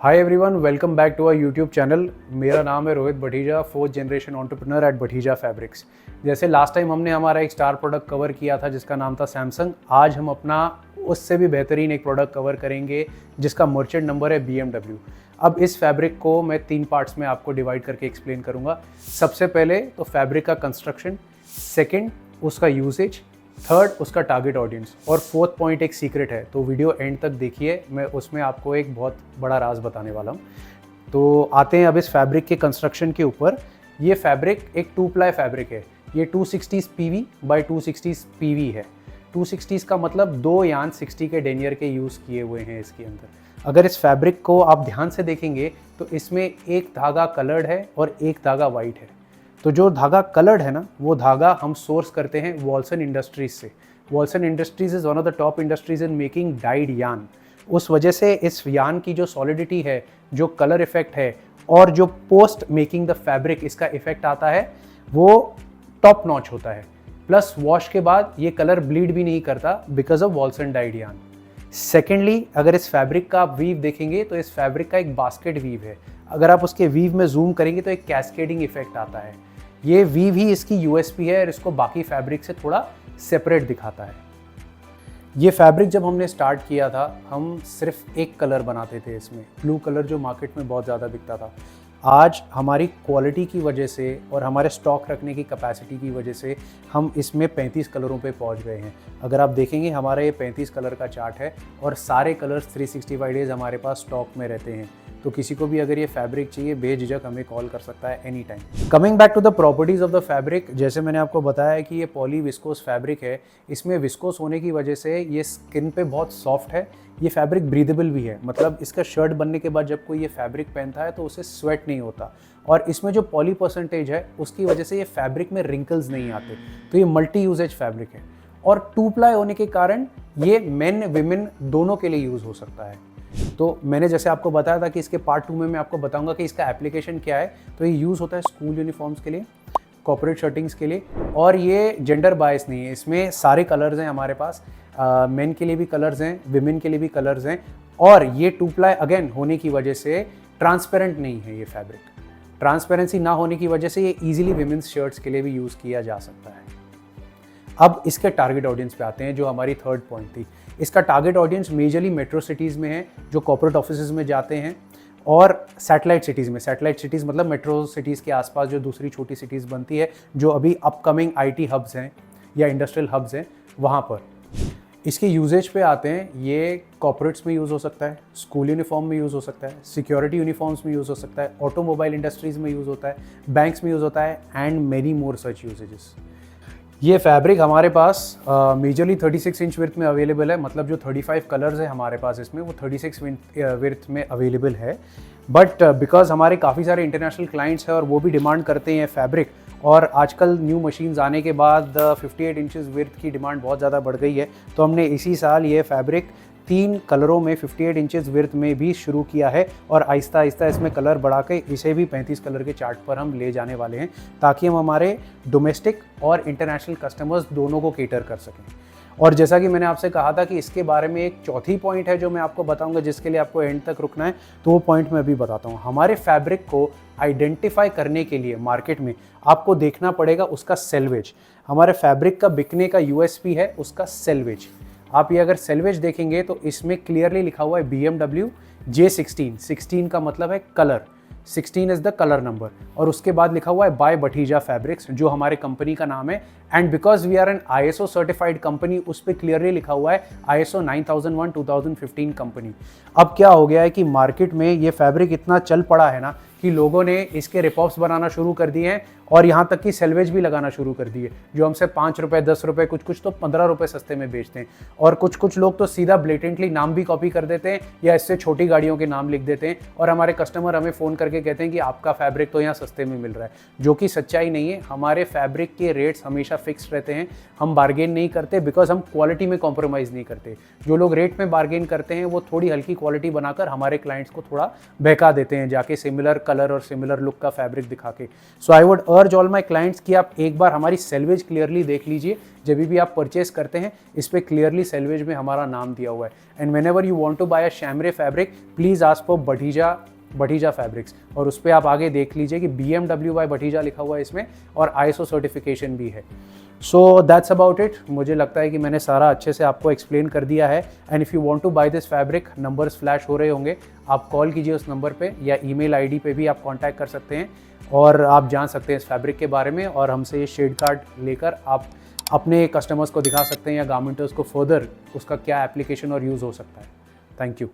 Hi everyone, welcome back to our YouTube channel. मेरा नाम है Rohit Bhatija, 4th generation entrepreneur at Bhatija fabrics. जैसे last time हमने हमारा एक स्टार प्रोडक्ट कवर किया था जिसका नाम था सैमसंग, आज हम अपना उससे भी बेहतरीन एक प्रोडक्ट कवर करेंगे जिसका मर्चेंट नंबर है BMW। अब इस फैब्रिक को मैं 3 पार्ट्स में आपको डिवाइड करके एक्सप्लेन करूँगा। सबसे पहले तो फैब्रिक का कंस्ट्रक्शन, सेकेंड उसका यूसेज, थर्ड उसका टारगेट ऑडियंस और फोर्थ पॉइंट एक सीक्रेट है, तो वीडियो एंड तक देखिए, मैं उसमें आपको एक बहुत बड़ा राज बताने वाला हूँ। तो आते हैं अब इस फैब्रिक के कंस्ट्रक्शन के ऊपर। ये फैब्रिक एक 2 प्लाई फैब्रिक है। ये 260 PV बाई 260 PV है। 260 का मतलब 2 यान 60 के डेनियर के यूज़ किए हुए हैं इसके अंदर। अगर इस फैब्रिक को आप ध्यान से देखेंगे तो इसमें एक धागा कलर्ड है और एक धागा वाइट है। तो जो धागा कलर्ड है ना, वो धागा हम सोर्स करते हैं वॉल्सन इंडस्ट्रीज से। Walson industries is one of the top industries in making dyed yarn. उस वजह से इस यान की जो सॉलिडिटी है, जो कलर इफेक्ट है और जो पोस्ट मेकिंग द फैब्रिक इसका इफेक्ट आता है, वो टॉप नॉच होता है। प्लस वॉश के बाद ये कलर ब्लीड भी नहीं करता बिकॉज ऑफ वॉल्सन डाइड यान। सेकेंडली, अगर इस फैब्रिक का आप वीव देखेंगे तो इस फैब्रिक का एक बास्केट वीव है। अगर आप उसके वीव में जूम करेंगे तो एक कैस्केडिंग इफेक्ट आता है। ये वीव ही इसकी यूएसपी है और इसको बाकी फैब्रिक से थोड़ा सेपरेट दिखाता है। ये फैब्रिक जब हमने स्टार्ट किया था, हम सिर्फ एक कलर बनाते थे इसमें, ब्लू कलर, जो मार्केट में बहुत ज़्यादा बिकता था। आज हमारी क्वालिटी की वजह से और हमारे स्टॉक रखने की कैपेसिटी की वजह से हम इसमें 35 कलरों पे पहुंच गए हैं। अगर आप देखेंगे हमारा ये 35 कलर का चार्ट है और सारे कलर्स 365 डेज हमारे पास स्टॉक में रहते हैं। तो किसी को भी अगर ये फैब्रिक चाहिए, बेझिझक हमें कॉल कर सकता है any time. Coming back to the properties of the fabric, जैसे मैंने आपको बताया कि ये पॉली विस्कोस फैब्रिक है। इसमें विस्कोस होने की वजह से ये स्किन पे बहुत सॉफ्ट है। ये फैब्रिक ब्रीदेबल भी है, मतलब इसका शर्ट बनने के बाद जब कोई ये फैब्रिक पहनता है तो उसे स्वेट नहीं होता। और इसमें जो पॉली परसेंटेज है उसकी वजह से ये फैब्रिक में रिंकल्स नहीं आते। तो ये मल्टी यूजेज फैब्रिक है और 2 प्लाई होने के कारण ये मेन विमेन दोनों के लिए यूज़ हो सकता है। तो मैंने जैसे आपको बताया था कि इसके पार्ट 2 में मैं आपको बताऊंगा कि इसका एप्लीकेशन क्या है। तो ये यूज़ होता है स्कूल यूनिफॉर्म्स के लिए, कॉर्पोरेट शर्टिंग्स के लिए, और ये जेंडर बायस नहीं है। इसमें सारे कलर्स हैं हमारे पास, मेन के लिए भी कलर्स हैं, विमेन के लिए भी कलर्स हैं। और ये 2 प्लाई अगेन होने की वजह से ट्रांसपेरेंट नहीं है ये फैब्रिक। ट्रांसपेरेंसी ना होने की वजह से ये ईजिली विमेंस शर्ट्स के लिए भी यूज़ किया जा सकता है। अब इसके टारगेट ऑडियंस पे आते हैं, जो हमारी थर्ड पॉइंट थी। इसका target audience majorly metro cities में है, जो कॉर्पोरेट ऑफिसेज में जाते हैं, और सैटेलाइट सिटीज़ में। सैटेलाइट सिटीज़ मतलब मेट्रो सिटीज़ के आसपास जो दूसरी छोटी सिटीज़ बनती है, जो अभी अपकमिंग IT हब्स हैं या इंडस्ट्रियल हब्स हैं, वहाँ पर। इसके यूजेज पे आते हैं। ये कॉर्पोरेट्स में यूज़ हो सकता है, स्कूल यूनिफॉर्म में यूज़ हो सकता है, सिक्योरिटी यूनिफॉर्म्स में यूज़ हो सकता है, ऑटोमोबाइल इंडस्ट्रीज़ में यूज़ होता है, बैंक्स में यूज़ होता है, and many more such usages. ये फैब्रिक हमारे पास मेजरली 36 इंच विड्थ में अवेलेबल है, मतलब जो 35 कलर्स है हमारे पास इसमें, वो 36 विड्थ में अवेलेबल है। बट बिकॉज हमारे काफ़ी सारे इंटरनेशनल क्लाइंट्स हैं और वो भी डिमांड करते हैं फैब्रिक, और आजकल न्यू मशीन्स आने के बाद 58 इंचज़ विड्थ की डिमांड बहुत ज़्यादा बढ़ गई है। तो हमने इसी साल ये फैब्रिक 3 कलरों में 58 इंचज़ विड्थ में भी शुरू किया है, और आहिस्ता आहिस्ता इसमें कलर बढ़ा के इसे भी 35 कलर के चार्ट पर हम ले जाने वाले हैं, ताकि हम हमारे डोमेस्टिक और इंटरनेशनल कस्टमर्स दोनों को केटर कर सकें। और जैसा कि मैंने आपसे कहा था कि इसके बारे में एक चौथी पॉइंट है जो मैं आपको बताऊंगा, जिसके लिए आपको एंड तक रुकना है, तो वो पॉइंट मैं अभी बताता हूँ। हमारे फैब्रिक को आइडेंटिफाई करने के लिए मार्केट में आपको देखना पड़ेगा उसका सेल्वेज। हमारे फैब्रिक का बिकने का USP है उसका सेल्वेज। आप ये अगर सेल्वेज देखेंगे तो इसमें क्लियरली लिखा हुआ है BMW J16। 16 का मतलब है colour, 16 is the colour number, और उसके बाद लिखा हुआ है बाय भटीजा फैब्रिक्स, जो हमारे कंपनी का नाम है। And because we are an ISO certified company, उस पर क्लियरली लिखा हुआ है ISO 9001 2015 कंपनी। अब क्या हो गया है कि मार्केट में ये फैब्रिक इतना चल पड़ा है ना कि लोगों ने इसके रिपॉप्स बनाना शुरू कर दिए हैं, और यहाँ तक कि सेल्वेज भी लगाना शुरू कर दिए, जो हमसे 5 रुपये, 10 रुपये, कुछ तो 15 रुपये सस्ते में बेचते हैं। और कुछ लोग तो सीधा ब्लेटेंटली नाम भी कॉपी कर देते हैं या इससे छोटी गाड़ियों के नाम लिख देते हैं, और हमारे कस्टमर हमें फ़ोन करके कहते हैं कि आपका फैब्रिक तो यहाँ सस्ते में मिल रहा है, जो कि सच्चाई नहीं है। हमारे फैब्रिक के रेट्स हमेशा फिक्स्ड रहते हैं, हम बार्गेन नहीं करते, बिकॉज हम क्वालिटी में कॉम्प्रोमाइज़ नहीं करते। जो लोग रेट में बार्गेन करते हैं वो थोड़ी हल्की क्वालिटी बनाकर हमारे क्लाइंट्स को थोड़ा बहका देते हैं, जाके सिमिलर कलर और सिमिलर लुक का फैब्रिक दिखा के। So I would urge all my clients कि आप एक बार हमारी सेल्वेज क्लियरली देख लीजिए। जब भी आप परचेस करते हैं इस पर क्लियरली सेल्वेज में हमारा नाम दिया हुआ है। And whenever you want to buy a chambray fabric please ask for Bhatija fabrics, और उस पर आप आगे देख लीजिए कि BMW by भटीजा लिखा हुआ है इसमें और ISO सर्टिफिकेशन भी है। So that's about it. मुझे लगता है कि मैंने सारा अच्छे से आपको एक्सप्लेन कर दिया है। And if you want to buy this fabric, numbers flash हो रहे होंगे, आप कॉल कीजिए उस नंबर पे या ईमेल आईडी पे भी आप कांटेक्ट कर सकते हैं और आप जान सकते हैं इस फैब्रिक के बारे में, और हमसे ये शेड कार्ड लेकर आप अपने कस्टमर्स को दिखा सकते हैं या गारमेंटर्स को फर्दर उसका क्या एप्लीकेशन और यूज़ हो सकता है। Thank you.